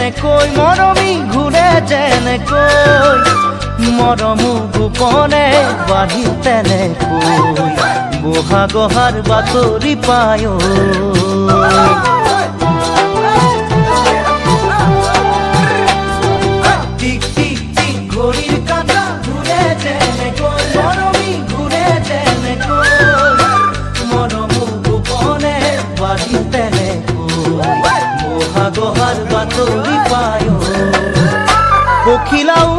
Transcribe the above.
যেনে কই মরমী ঘুরে যেনে কই মরমু গোপনে বাঢ়ি তেনে কই বহাগহাৰ বাতৰি পায় টিক টিক টিক ঘড়িৰ কাঁটা ঘুরে যেনে কই মরমী ঘুরে যেনে কই মরমু গোপনে বাঢ়ি তেনে কই বহাগহাৰ বাতৰি পায় পখিলাও